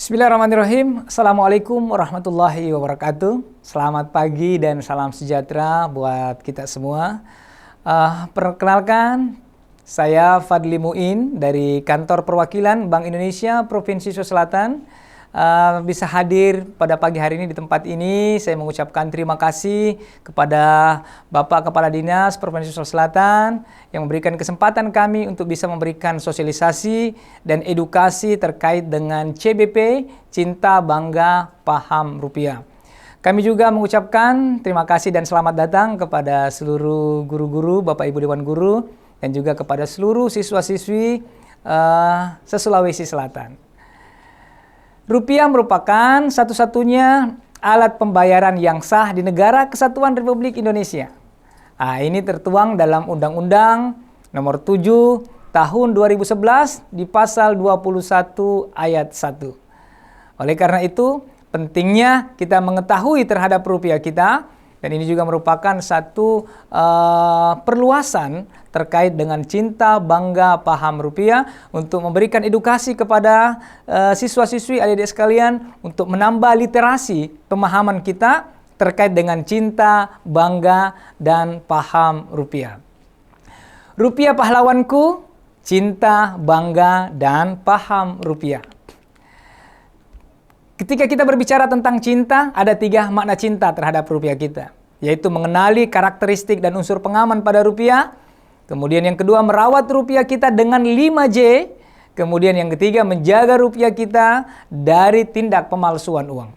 Bismillahirrahmanirrahim. Assalamualaikum warahmatullahi wabarakatuh. Selamat pagi dan salam sejahtera buat kita semua. Perkenalkan, saya Fadli Muin dari Kantor Perwakilan Bank Indonesia Provinsi Sulawesi Selatan. Bisa hadir pada pagi hari ini di tempat ini. Saya mengucapkan terima kasih kepada Bapak Kepala Dinas Provinsi Sulawesi Selatan yang memberikan kesempatan kami untuk bisa memberikan sosialisasi dan edukasi terkait dengan CBP, Cinta Bangga Paham Rupiah. Kami juga mengucapkan terima kasih dan selamat datang kepada seluruh guru-guru, Bapak Ibu Dewan Guru, dan juga kepada seluruh siswa-siswi se-Sulawesi Selatan. Rupiah merupakan satu-satunya alat pembayaran yang sah di Negara Kesatuan Republik Indonesia. Ini tertuang dalam Undang-Undang Nomor 7 Tahun 2011 di Pasal 21 Ayat 1. Oleh karena itu, pentingnya kita mengetahui terhadap rupiah kita, dan ini juga merupakan satu perluasan terkait dengan cinta, bangga, paham rupiah untuk memberikan edukasi kepada siswa-siswi adik-adik sekalian untuk menambah literasi pemahaman kita terkait dengan cinta, bangga, dan paham rupiah. Rupiah pahlawanku, cinta, bangga, dan paham rupiah. Ketika kita berbicara tentang cinta, ada 3 makna cinta terhadap rupiah kita, yaitu mengenali karakteristik dan unsur pengaman pada rupiah. Kemudian yang kedua, merawat rupiah kita dengan 5J. Kemudian yang ketiga, menjaga rupiah kita dari tindak pemalsuan uang.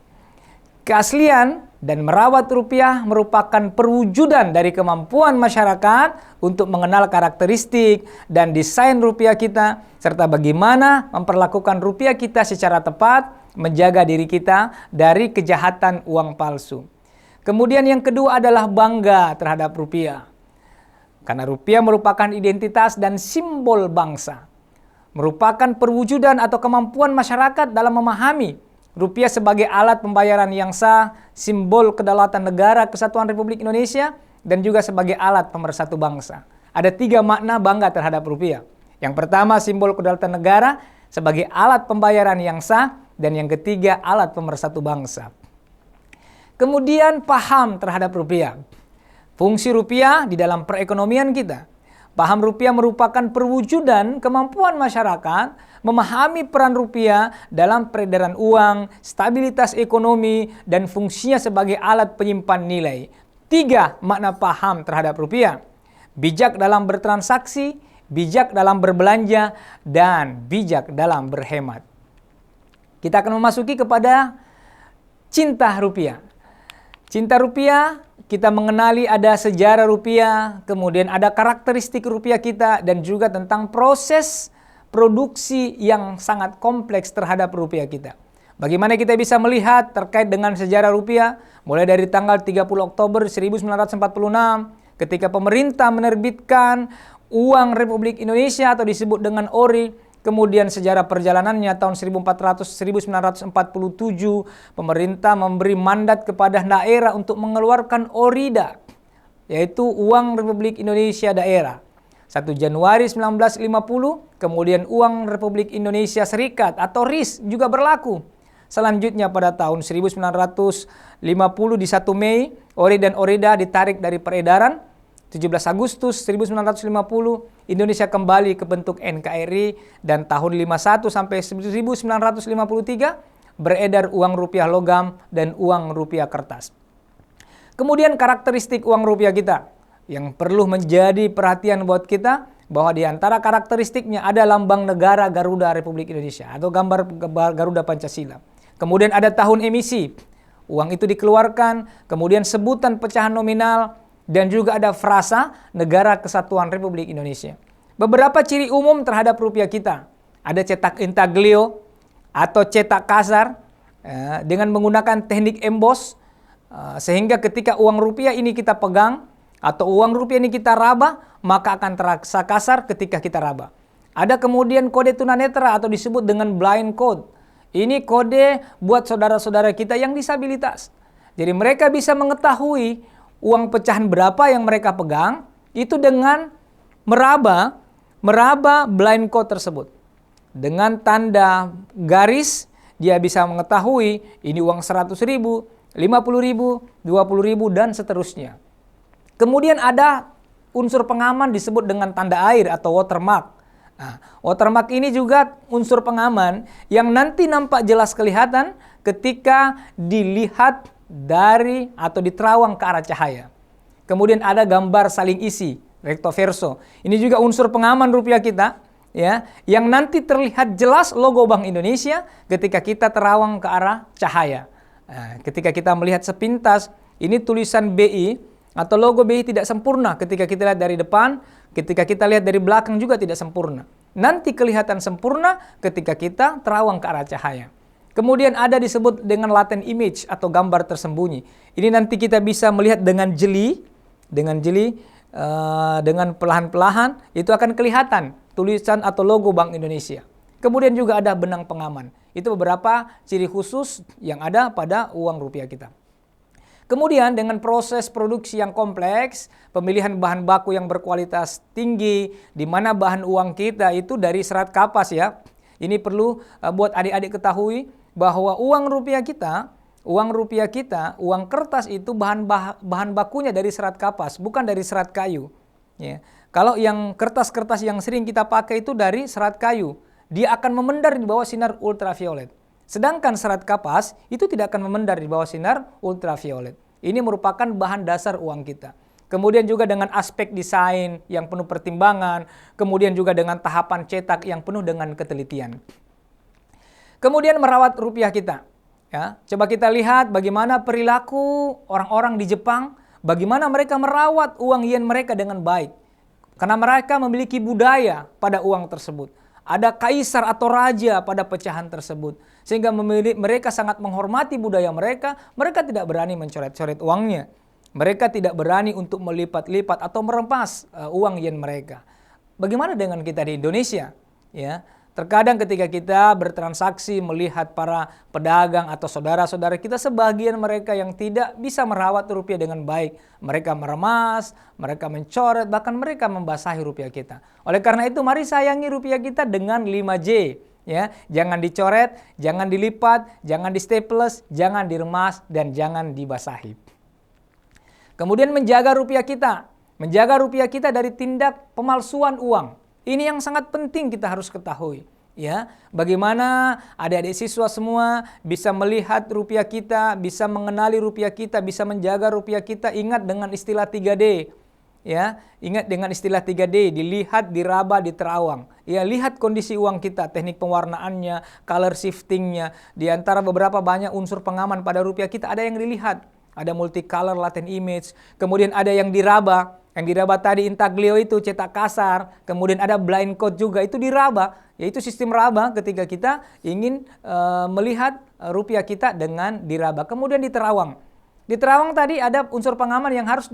Keaslian dan merawat rupiah merupakan perwujudan dari kemampuan masyarakat untuk mengenal karakteristik dan desain rupiah kita, serta bagaimana memperlakukan rupiah kita secara tepat, menjaga diri kita dari kejahatan uang palsu. Kemudian yang kedua adalah bangga terhadap rupiah. Karena rupiah merupakan identitas dan simbol bangsa. Merupakan perwujudan atau kemampuan masyarakat dalam memahami rupiah sebagai alat pembayaran yang sah, simbol kedaulatan negara Kesatuan Republik Indonesia, dan juga sebagai alat pemersatu bangsa. Ada 3 makna bangga terhadap rupiah. Yang pertama, simbol kedaulatan negara sebagai alat pembayaran yang sah, dan yang ketiga, alat pemersatu bangsa. Kemudian paham terhadap rupiah. Fungsi rupiah di dalam perekonomian kita. Paham rupiah merupakan perwujudan kemampuan masyarakat memahami peran rupiah dalam peredaran uang, stabilitas ekonomi, dan fungsinya sebagai alat penyimpan nilai. 3 makna paham terhadap rupiah. Bijak dalam bertransaksi, bijak dalam berbelanja, dan bijak dalam berhemat. Kita akan memasuki kepada cinta rupiah. Cinta rupiah, kita mengenali ada sejarah rupiah, kemudian ada karakteristik rupiah kita, dan juga tentang proses produksi yang sangat kompleks terhadap rupiah kita. Bagaimana kita bisa melihat terkait dengan sejarah rupiah, mulai dari tanggal 30 Oktober 1946, ketika pemerintah menerbitkan uang Republik Indonesia atau disebut dengan ORI. Kemudian sejarah perjalanannya tahun 1947, pemerintah memberi mandat kepada daerah untuk mengeluarkan ORIDA, yaitu uang Republik Indonesia daerah. 1 Januari 1950, kemudian uang Republik Indonesia Serikat atau RIS juga berlaku. Selanjutnya pada tahun 1950 di 1 Mei, ORI dan ORIDA ditarik dari peredaran. 17 Agustus 1950, Indonesia kembali ke bentuk NKRI, dan tahun 51 sampai 1953 beredar uang rupiah logam dan uang rupiah kertas. Kemudian karakteristik uang rupiah kita yang perlu menjadi perhatian buat kita, bahwa di antara karakteristiknya ada lambang negara Garuda Republik Indonesia atau gambar Garuda Pancasila. Kemudian ada tahun emisi, uang itu dikeluarkan, kemudian sebutan pecahan nominal, dan juga ada frasa Negara Kesatuan Republik Indonesia. Beberapa ciri umum terhadap rupiah kita. Ada cetak intaglio atau cetak kasar dengan menggunakan teknik emboss, sehingga ketika uang rupiah ini kita pegang atau uang rupiah ini kita raba, maka akan terasa kasar ketika kita raba. Ada kemudian kode tunanetra atau disebut dengan blind code. Ini kode buat saudara-saudara kita yang disabilitas. Jadi mereka bisa mengetahui uang pecahan berapa yang mereka pegang itu dengan meraba blind code tersebut. Dengan tanda garis dia bisa mengetahui ini uang 100.000, 50.000, 20.000, dan seterusnya. Kemudian ada unsur pengaman disebut dengan tanda air atau watermark. Nah, watermark ini juga unsur pengaman yang nanti nampak jelas kelihatan ketika dilihat dari atau diterawang ke arah cahaya. Kemudian ada gambar saling isi, recto verso. Ini juga unsur pengaman rupiah kita, ya, yang nanti terlihat jelas logo Bank Indonesia ketika kita terawang ke arah cahaya. Nah, ketika kita melihat sepintas, ini tulisan BI atau logo BI tidak sempurna ketika kita lihat dari depan, ketika kita lihat dari belakang juga tidak sempurna. Nanti kelihatan sempurna ketika kita terawang ke arah cahaya. Kemudian ada disebut dengan latent image atau gambar tersembunyi. Ini nanti kita bisa melihat dengan jeli, dengan perlahan-perlahan itu akan kelihatan tulisan atau logo Bank Indonesia. Kemudian juga ada benang pengaman. Itu beberapa ciri khusus yang ada pada uang rupiah kita. Kemudian dengan proses produksi yang kompleks, pemilihan bahan baku yang berkualitas tinggi, di mana bahan uang kita itu dari serat kapas ya. Ini perlu buat adik-adik ketahui bahwa uang rupiah kita, uang kertas itu bahan bakunya dari serat kapas, bukan dari serat kayu. Ya. Kalau yang kertas-kertas yang sering kita pakai itu dari serat kayu, dia akan memendar di bawah sinar ultraviolet. Sedangkan serat kapas itu tidak akan memendar di bawah sinar ultraviolet. Ini merupakan bahan dasar uang kita. Kemudian juga dengan aspek desain yang penuh pertimbangan, kemudian juga dengan tahapan cetak yang penuh dengan ketelitian. Kemudian merawat rupiah kita. Ya, coba kita lihat bagaimana perilaku orang-orang di Jepang, bagaimana mereka merawat uang yen mereka dengan baik. Karena mereka memiliki budaya pada uang tersebut. Ada kaisar atau raja pada pecahan tersebut. Sehingga mereka sangat menghormati budaya mereka. Mereka tidak berani mencoret-coret uangnya. Mereka tidak berani untuk melipat-lipat atau merempas uang yen mereka. Bagaimana dengan kita di Indonesia? Ya, terkadang ketika kita bertransaksi melihat para pedagang atau saudara-saudara kita, sebagian mereka yang tidak bisa merawat rupiah dengan baik. Mereka meremas, mereka mencoret, bahkan mereka membasahi rupiah kita. Oleh karena itu mari sayangi rupiah kita dengan 5J. Ya, jangan dicoret, jangan dilipat, jangan di staples, jangan diremas, dan jangan dibasahi. Kemudian menjaga rupiah kita dari tindak pemalsuan uang. Ini yang sangat penting kita harus ketahui. Ya, bagaimana adik-adik siswa semua bisa melihat rupiah kita, bisa mengenali rupiah kita, bisa menjaga rupiah kita. Ingat dengan istilah 3D. Ya, ingat dengan istilah 3D, dilihat, diraba, diterawang. Ya, lihat kondisi uang kita, teknik pewarnaannya, color shiftingnya. Di antara beberapa banyak unsur pengaman pada rupiah kita ada yang dilihat. Ada multicolor latent image, kemudian ada yang diraba. Yang diraba tadi intaglio itu cetak kasar, kemudian ada blind code juga, itu diraba. Yaitu sistem raba ketika kita ingin melihat rupiah kita dengan diraba. Kemudian diterawang. Diterawang tadi ada unsur pengaman yang harus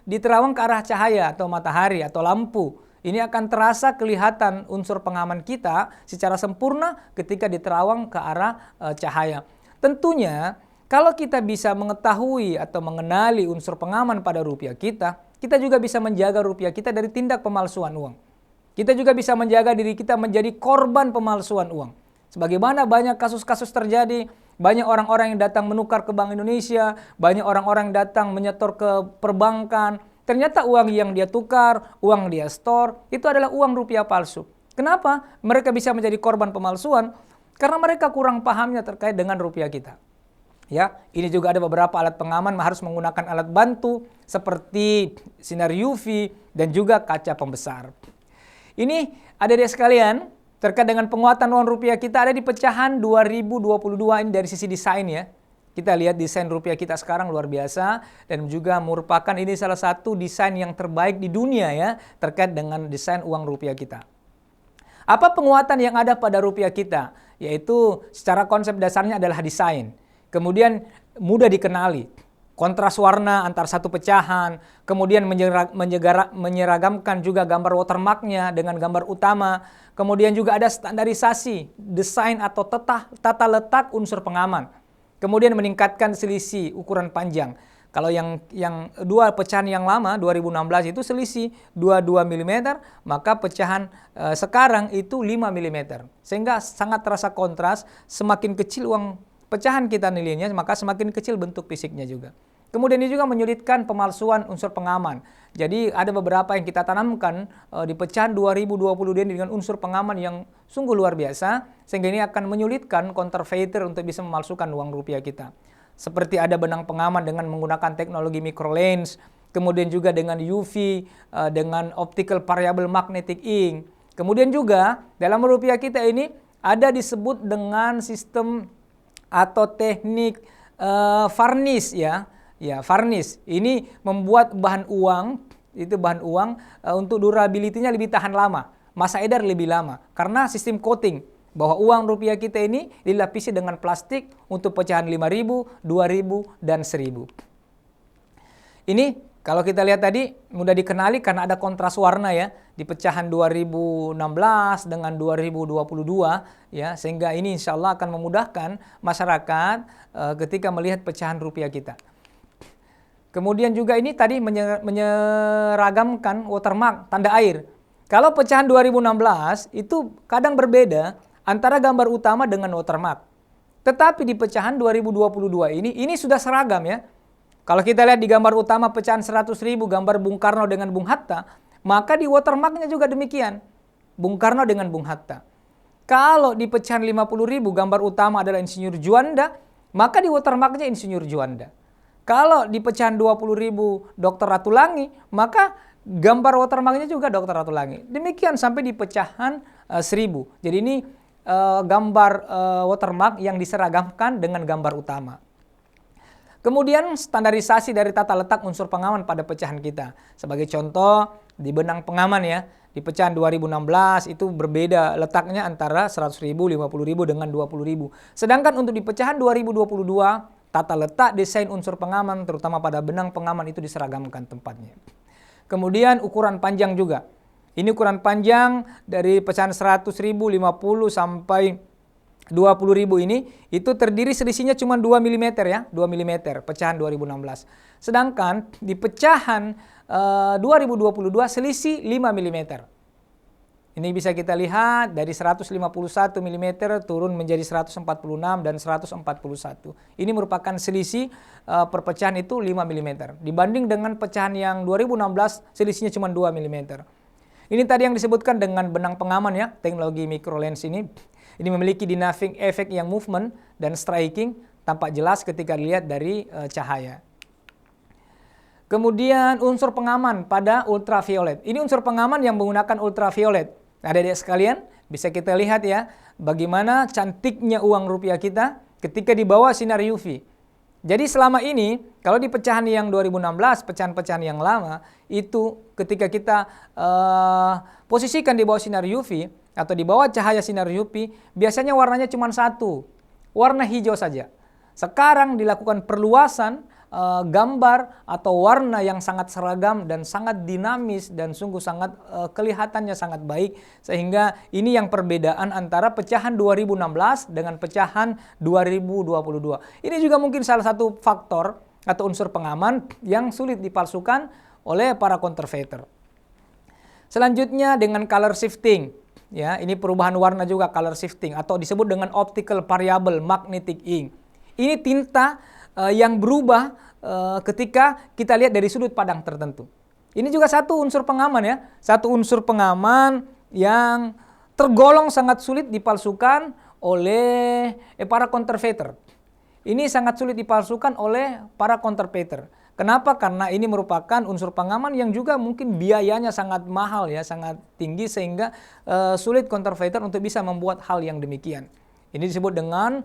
diterawang ke arah cahaya atau matahari atau lampu. Ini akan terasa kelihatan unsur pengaman kita secara sempurna ketika diterawang ke arah cahaya. Tentunya kalau kita bisa mengetahui atau mengenali unsur pengaman pada rupiah kita juga bisa menjaga rupiah kita dari tindak pemalsuan uang. Kita juga bisa menjaga diri kita menjadi korban pemalsuan uang. Sebagaimana banyak kasus-kasus terjadi, banyak orang-orang yang datang menukar ke Bank Indonesia, banyak orang-orang yang datang menyetor ke perbankan. Ternyata uang yang dia tukar, uang dia store, itu adalah uang rupiah palsu. Kenapa mereka bisa menjadi korban pemalsuan? Karena mereka kurang pahamnya terkait dengan rupiah kita. Ya, ini juga ada beberapa alat pengaman harus menggunakan alat bantu seperti sinar UV dan juga kaca pembesar. Ini adik-adik sekalian, terkait dengan penguatan uang rupiah kita ada di pecahan 2022 ini dari sisi desain ya. Kita lihat desain rupiah kita sekarang luar biasa dan juga merupakan ini salah satu desain yang terbaik di dunia ya terkait dengan desain uang rupiah kita. Apa penguatan yang ada pada rupiah kita? Yaitu secara konsep dasarnya adalah desain. Kemudian mudah dikenali, kontras warna antar satu pecahan, kemudian menyeragamkan juga gambar watermarknya dengan gambar utama, kemudian juga ada standarisasi, desain atau tata letak unsur pengaman, kemudian meningkatkan selisih ukuran panjang. Kalau yang dua pecahan yang lama 2016 itu selisih 22 mm, maka pecahan sekarang itu 5 mm. Sehingga sangat terasa kontras, semakin kecil uang pecahan kita nilainya, maka semakin kecil bentuk fisiknya juga. Kemudian ini juga menyulitkan pemalsuan unsur pengaman. Jadi ada beberapa yang kita tanamkan di pecahan 2020 dengan unsur pengaman yang sungguh luar biasa, sehingga ini akan menyulitkan counterfeiter untuk bisa memalsukan uang rupiah kita. Seperti ada benang pengaman dengan menggunakan teknologi microlens, kemudian juga dengan UV, dengan optical variable magnetic ink. Kemudian juga dalam rupiah kita ini ada disebut dengan sistem atau teknik varnish ya. Ya, varnish. Ini membuat bahan uang untuk durability-nya lebih tahan lama, masa edar lebih lama karena sistem coating. Bahwa uang rupiah kita ini dilapisi dengan plastik untuk pecahan 5.000, 2.000, dan 1.000. Ini kalau kita lihat tadi mudah dikenali karena ada kontras warna ya di pecahan 2016 dengan 2022 ya, sehingga ini insya Allah akan memudahkan masyarakat ketika melihat pecahan rupiah kita. Kemudian juga ini tadi menyeragamkan watermark tanda air. Kalau pecahan 2016 itu kadang berbeda antara gambar utama dengan watermark. Tetapi di pecahan 2022 ini sudah seragam ya. Kalau kita lihat di gambar utama pecahan 100.000 gambar Bung Karno dengan Bung Hatta, maka di watermarknya juga demikian. Bung Karno dengan Bung Hatta. Kalau di pecahan 50.000 gambar utama adalah Insinyur Juanda, maka di watermarknya Insinyur Juanda. Kalau di pecahan 20.000 Dr. Ratulangi, maka gambar watermarknya juga Dr. Ratulangi. Demikian sampai di pecahan 1.000. Jadi ini gambar watermark yang diseragamkan dengan gambar utama. Kemudian standarisasi dari tata letak unsur pengaman pada pecahan kita. Sebagai contoh di benang pengaman ya, di pecahan 2016 itu berbeda letaknya antara 100.000, 50.000 dengan 20.000. Sedangkan untuk di pecahan 2022 tata letak desain unsur pengaman terutama pada benang pengaman itu diseragamkan tempatnya. Kemudian ukuran panjang juga. Ini ukuran panjang dari pecahan 100.000, 50 sampai 20.000 ini itu terdiri selisihnya cuma 2 mm ya, 2 mm pecahan 2016. Sedangkan di pecahan 2022 selisih 5 mm. Ini bisa kita lihat dari 151 mm turun menjadi 146 dan 141. Ini merupakan selisih perpecahan itu 5 mm. Dibanding dengan pecahan yang 2016 selisihnya cuma 2 mm. Ini tadi yang disebutkan dengan benang pengaman ya, teknologi microlens ini. Ini memiliki dynamic effect yang movement dan striking tampak jelas ketika dilihat dari cahaya. Kemudian unsur pengaman pada ultraviolet. Ini unsur pengaman yang menggunakan ultraviolet. Nah, adik-adik sekalian, bisa kita lihat ya, bagaimana cantiknya uang rupiah kita ketika di bawah sinar UV. Jadi selama ini, kalau di pecahan yang 2016, pecahan-pecahan yang lama, itu ketika kita posisikan di bawah sinar UV, atau di bawah cahaya sinar UV, biasanya warnanya cuma satu, warna hijau saja. Sekarang dilakukan perluasan gambar atau warna yang sangat seragam dan sangat dinamis dan sungguh sangat kelihatannya sangat baik, sehingga ini yang perbedaan antara pecahan 2016 dengan pecahan 2022. Ini juga mungkin salah satu faktor atau unsur pengaman yang sulit dipalsukan oleh para counterfeiter. Selanjutnya dengan color shifting. Ya, ini perubahan warna juga color shifting atau disebut dengan optical variable magnetic ink. Ini tinta yang berubah ketika kita lihat dari sudut pandang tertentu. Ini juga satu unsur pengaman ya, satu unsur pengaman yang tergolong sangat sulit dipalsukan oleh para counterfeiter. Ini sangat sulit dipalsukan oleh para counterfeiter. Kenapa? Karena ini merupakan unsur pengaman yang juga mungkin biayanya sangat mahal ya, sangat tinggi sehingga sulit counterfeiter untuk bisa membuat hal yang demikian. Ini disebut dengan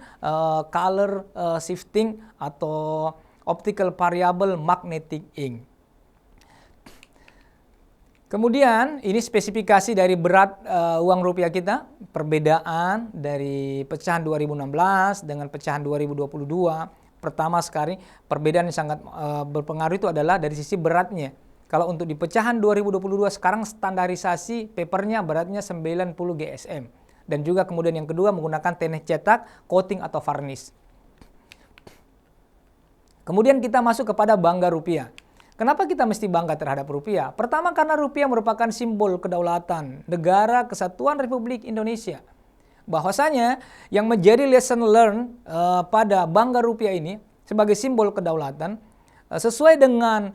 color shifting atau optical variable magnetic ink. Kemudian ini spesifikasi dari berat uang rupiah kita, perbedaan dari pecahan 2016 dengan pecahan 2022. Pertama sekali, perbedaan yang sangat berpengaruh itu adalah dari sisi beratnya. Kalau untuk di pecahan 2022 sekarang standarisasi papernya beratnya 90 GSM. Dan juga kemudian yang kedua menggunakan teknik cetak, coating atau varnish. Kemudian kita masuk kepada bangga rupiah. Kenapa kita mesti bangga terhadap rupiah? Pertama, karena rupiah merupakan simbol kedaulatan Negara Kesatuan Republik Indonesia. Bahwasanya yang menjadi lesson learned pada bangga rupiah ini sebagai simbol kedaulatan, sesuai dengan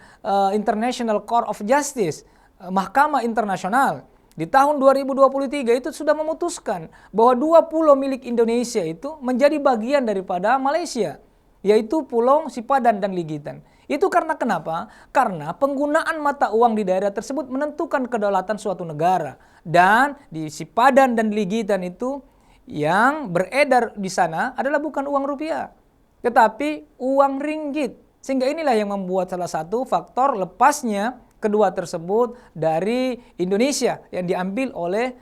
International Court of Justice, Mahkamah Internasional, di tahun 2023 itu sudah memutuskan bahwa 2 pulau milik Indonesia itu menjadi bagian daripada Malaysia, yaitu Pulau Sipadan dan Ligitan. Itu karena kenapa? Karena penggunaan mata uang di daerah tersebut menentukan kedaulatan suatu negara. Dan di Sipadan dan Ligitan itu yang beredar di sana adalah bukan uang rupiah, tetapi uang ringgit. Sehingga inilah yang membuat salah satu faktor lepasnya kedua tersebut dari Indonesia yang diambil oleh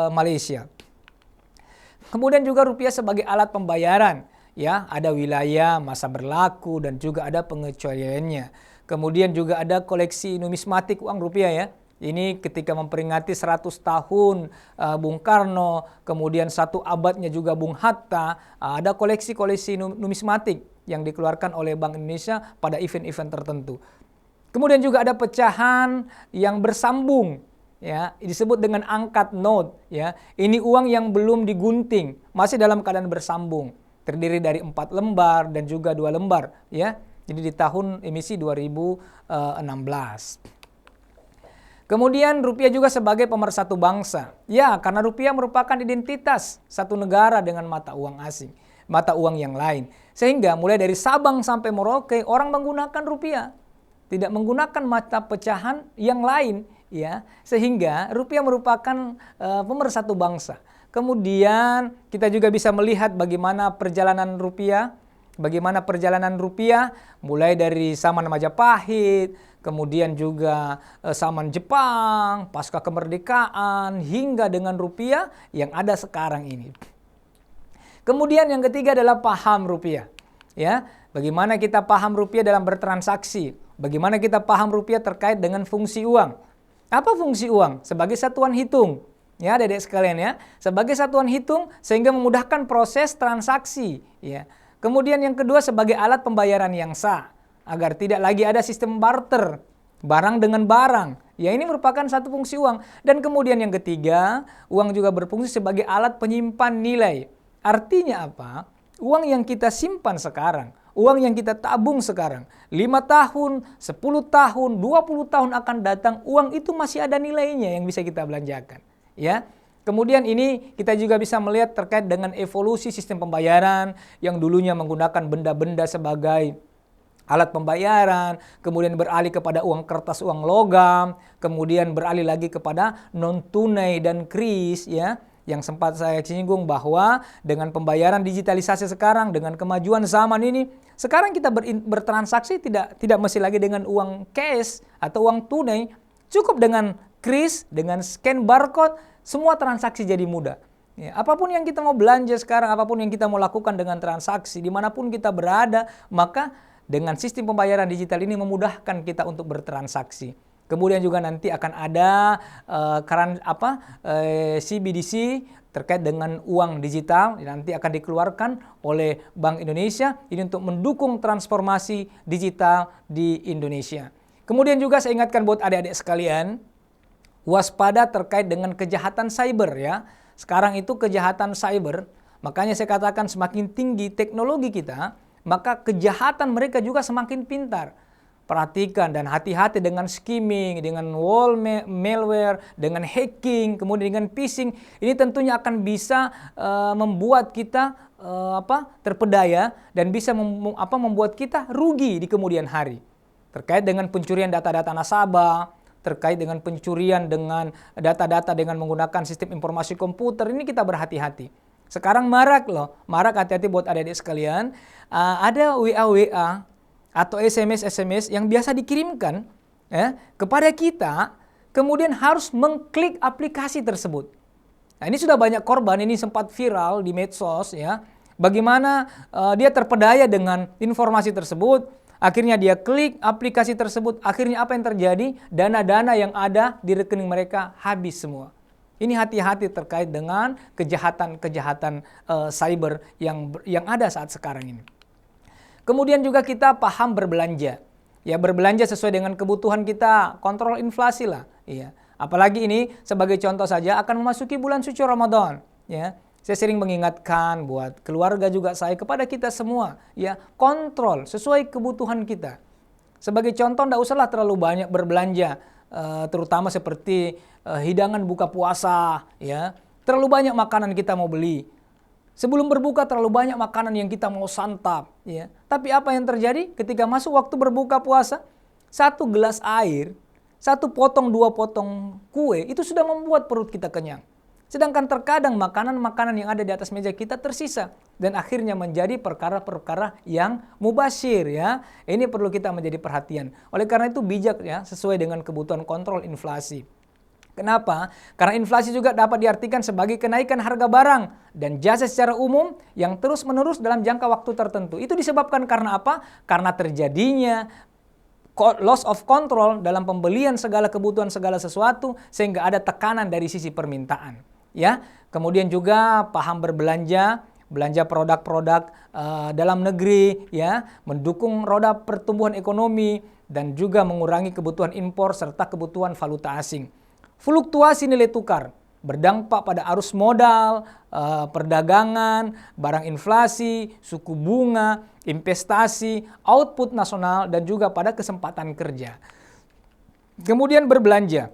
Malaysia. Kemudian juga rupiah sebagai alat pembayaran. Ya, ada wilayah, masa berlaku, dan juga ada pengecualiannya. Kemudian juga ada koleksi numismatik uang rupiah ya. Ini ketika memperingati 100 tahun Bung Karno, kemudian 1 abadnya juga Bung Hatta, ada koleksi-koleksi numismatik yang dikeluarkan oleh Bank Indonesia pada event-event tertentu. Kemudian juga ada pecahan yang bersambung, ya, disebut dengan angkat note, ya. Ini uang yang belum digunting, masih dalam keadaan bersambung. Terdiri dari 4 lembar dan juga 2 lembar, ya. Jadi di tahun emisi 2016. Kemudian rupiah juga sebagai pemersatu bangsa. Ya, karena rupiah merupakan identitas satu negara dengan mata uang asing, mata uang yang lain. Sehingga mulai dari Sabang sampai Merauke orang menggunakan rupiah, tidak menggunakan mata pecahan yang lain, ya. Sehingga rupiah merupakan pemersatu bangsa. Kemudian kita juga bisa melihat bagaimana perjalanan rupiah mulai dari zaman Majapahit, kemudian juga zaman Jepang, pasca kemerdekaan, hingga dengan rupiah yang ada sekarang ini. Kemudian yang ketiga adalah paham rupiah. Ya, bagaimana kita paham rupiah dalam bertransaksi? Bagaimana kita paham rupiah terkait dengan fungsi uang? Apa fungsi uang? Sebagai satuan hitung. Ya, adik-adik sekalian ya, sebagai satuan hitung sehingga memudahkan proses transaksi, ya. Kemudian yang kedua sebagai alat pembayaran yang sah, agar tidak lagi ada sistem barter, barang dengan barang. Ya, ini merupakan satu fungsi uang. Dan kemudian yang ketiga, uang juga berfungsi sebagai alat penyimpan nilai. Artinya apa? Uang yang kita simpan sekarang, uang yang kita tabung sekarang, 5 tahun, 10 tahun, 20 tahun akan datang, uang itu masih ada nilainya yang bisa kita belanjakan. Ya, kemudian ini kita juga bisa melihat terkait dengan evolusi sistem pembayaran yang dulunya menggunakan benda-benda sebagai alat pembayaran, kemudian beralih kepada uang kertas, uang logam, kemudian beralih lagi kepada non tunai dan kris, ya. Yang sempat saya singgung bahwa dengan pembayaran digitalisasi sekarang, dengan kemajuan zaman ini, sekarang kita bertransaksi tidak mesti lagi dengan uang cash atau uang tunai, cukup dengan kris, dengan scan barcode, semua transaksi jadi mudah. Ya, apapun yang kita mau belanja sekarang, apapun yang kita mau lakukan dengan transaksi, dimanapun kita berada, maka dengan sistem pembayaran digital ini memudahkan kita untuk bertransaksi. Kemudian juga nanti akan ada CBDC terkait dengan uang digital, nanti akan dikeluarkan oleh Bank Indonesia ini untuk mendukung transformasi digital di Indonesia. Kemudian juga saya ingatkan buat adik-adik sekalian, waspada terkait dengan kejahatan cyber ya. Sekarang itu kejahatan cyber, makanya saya katakan semakin tinggi teknologi kita, maka kejahatan mereka juga semakin pintar. Perhatikan dan hati-hati dengan skimming, dengan malware, dengan hacking, kemudian dengan phishing. Ini tentunya akan bisa membuat kita terpedaya dan bisa membuat kita rugi di kemudian hari. Terkait dengan pencurian data-data nasabah, terkait dengan pencurian dengan data-data dengan menggunakan sistem informasi komputer, ini kita berhati-hati. Sekarang marak hati-hati buat adik-adik sekalian. Ada WA atau SMS yang biasa dikirimkan kepada kita, kemudian harus mengklik aplikasi tersebut. Nah, ini sudah banyak korban, ini sempat viral di medsos ya. Bagaimana dia terpedaya dengan informasi tersebut. Akhirnya dia klik aplikasi tersebut, akhirnya apa yang terjadi? Dana-dana yang ada di rekening mereka habis semua. Ini hati-hati terkait dengan kejahatan-kejahatan cyber yang ada saat sekarang ini. Kemudian juga kita paham berbelanja. Ya, berbelanja sesuai dengan kebutuhan kita, kontrol inflasi lah. Ya. Apalagi ini sebagai contoh saja akan memasuki bulan suci Ramadan. Ya. Saya sering mengingatkan buat keluarga juga saya, kepada kita semua. Ya, kontrol sesuai kebutuhan kita. Sebagai contoh, tidak usahlah terlalu banyak berbelanja. Terutama seperti hidangan buka puasa. Ya. Terlalu banyak makanan kita mau beli. Sebelum berbuka terlalu banyak makanan yang kita mau santap. Ya. Tapi apa yang terjadi ketika masuk waktu berbuka puasa? 1 gelas air, 1 potong, 2 potong kue, itu sudah membuat perut kita kenyang. Sedangkan terkadang makanan-makanan yang ada di atas meja kita tersisa. Dan akhirnya menjadi perkara-perkara yang mubashir. Ya. Ini perlu kita menjadi perhatian. Oleh karena itu bijak ya, sesuai dengan kebutuhan kontrol inflasi. Kenapa? Karena inflasi juga dapat diartikan sebagai kenaikan harga barang dan jasa secara umum yang terus-menerus dalam jangka waktu tertentu. Itu disebabkan karena apa? Karena terjadinya loss of control dalam pembelian segala kebutuhan segala sesuatu, sehingga ada tekanan dari sisi permintaan. Ya, kemudian juga paham berbelanja, belanja produk-produk dalam negeri, ya, mendukung roda pertumbuhan ekonomi dan juga mengurangi kebutuhan impor serta kebutuhan valuta asing. Fluktuasi nilai tukar berdampak pada arus modal, perdagangan, barang inflasi, suku bunga, investasi, output nasional, dan juga pada kesempatan kerja. Kemudian berbelanja.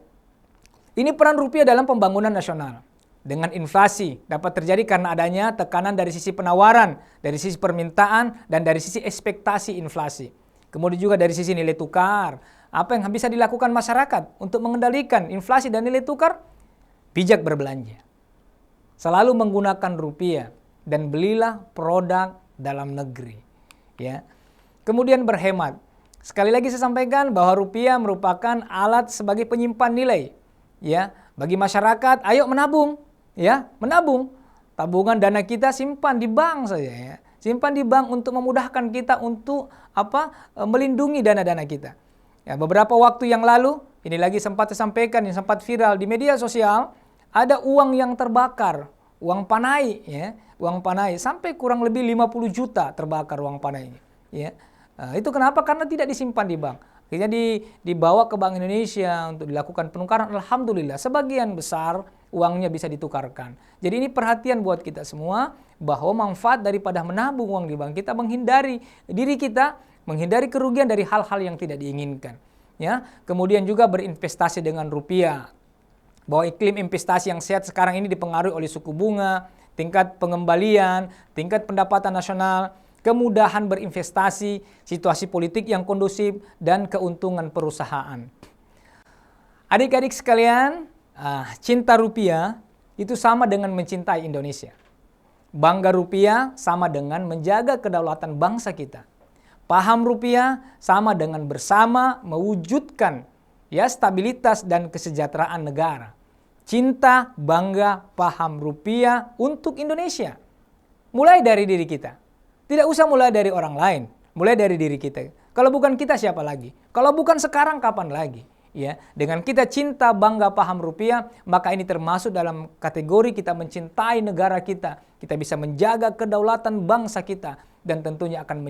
Ini peran rupiah dalam pembangunan nasional. Dengan inflasi dapat terjadi karena adanya tekanan dari sisi penawaran, dari sisi permintaan, dan dari sisi ekspektasi inflasi. Kemudian juga dari sisi nilai tukar. Apa yang bisa dilakukan masyarakat untuk mengendalikan inflasi dan nilai tukar? Bijak berbelanja. Selalu menggunakan rupiah dan belilah produk dalam negeri. Ya. Kemudian berhemat. Sekali lagi saya sampaikan bahwa rupiah merupakan alat sebagai penyimpan nilai. Ya, bagi masyarakat, ayo menabung. Ya, menabung. Tabungan dana kita simpan di bank saja ya. Simpan di bank untuk memudahkan kita untuk melindungi dana-dana kita. Ya, beberapa waktu yang lalu, ini lagi sempat saya sampaikan, yang sempat viral di media sosial, ada uang yang terbakar, uang panai, ya, uang panai sampai kurang lebih 50 juta terbakar uang panai. Ya. Itu kenapa? Karena tidak disimpan di bank. Akhirnya dibawa ke Bank Indonesia untuk dilakukan penukaran. Alhamdulillah, sebagian besar uangnya bisa ditukarkan. Jadi ini perhatian buat kita semua, bahwa manfaat daripada menabung uang di bank, kita menghindari diri kita, menghindari kerugian dari hal-hal yang tidak diinginkan. Ya, kemudian juga berinvestasi dengan rupiah. Bahwa iklim investasi yang sehat sekarang ini dipengaruhi oleh suku bunga, tingkat pengembalian, tingkat pendapatan nasional, kemudahan berinvestasi, situasi politik yang kondusif, dan keuntungan perusahaan. Adik-adik sekalian, cinta rupiah itu sama dengan mencintai Indonesia. Bangga rupiah sama dengan menjaga kedaulatan bangsa kita. Paham rupiah sama dengan bersama mewujudkan stabilitas dan kesejahteraan negara. Cinta, bangga, paham rupiah untuk Indonesia. Mulai dari diri kita. Tidak usah mulai dari orang lain, mulai dari diri kita. Kalau bukan kita siapa lagi? Kalau bukan sekarang kapan lagi? Ya, dengan kita cinta, bangga, paham rupiah, maka ini termasuk dalam kategori kita mencintai negara kita. Kita bisa menjaga kedaulatan bangsa kita dan tentunya akan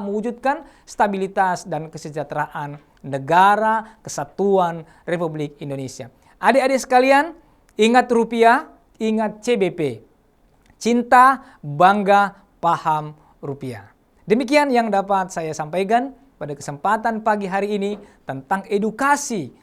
mewujudkan stabilitas dan kesejahteraan negara kesatuan Republik Indonesia. Adik-adik sekalian, ingat rupiah, ingat CBP. Cinta, bangga, paham rupiah. Demikian yang dapat saya sampaikan pada kesempatan pagi hari ini tentang edukasi,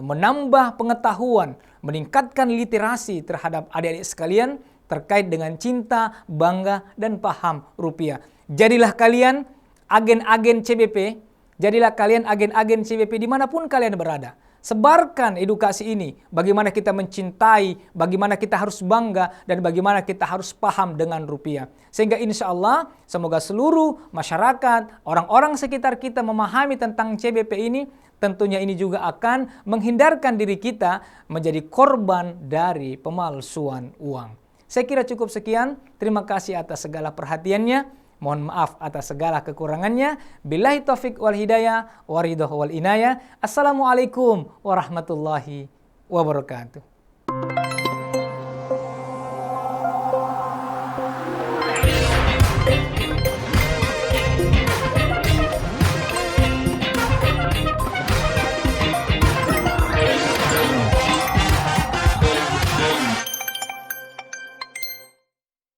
menambah pengetahuan, meningkatkan literasi terhadap adik-adik sekalian terkait dengan cinta, bangga, dan paham rupiah. Jadilah kalian agen-agen CBP, jadilah kalian agen-agen CBP dimanapun kalian berada. Sebarkan edukasi ini, bagaimana kita mencintai, bagaimana kita harus bangga, dan bagaimana kita harus paham dengan rupiah. Sehingga insya Allah, semoga seluruh masyarakat, orang-orang sekitar kita memahami tentang CBP ini, tentunya ini juga akan menghindarkan diri kita menjadi korban dari pemalsuan uang. Saya kira cukup sekian, terima kasih atas segala perhatiannya. Mohon maaf atas segala kekurangannya. Billahi taufik wal hidayah, waridho wal inayah. Assalamualaikum warahmatullahi wabarakatuh.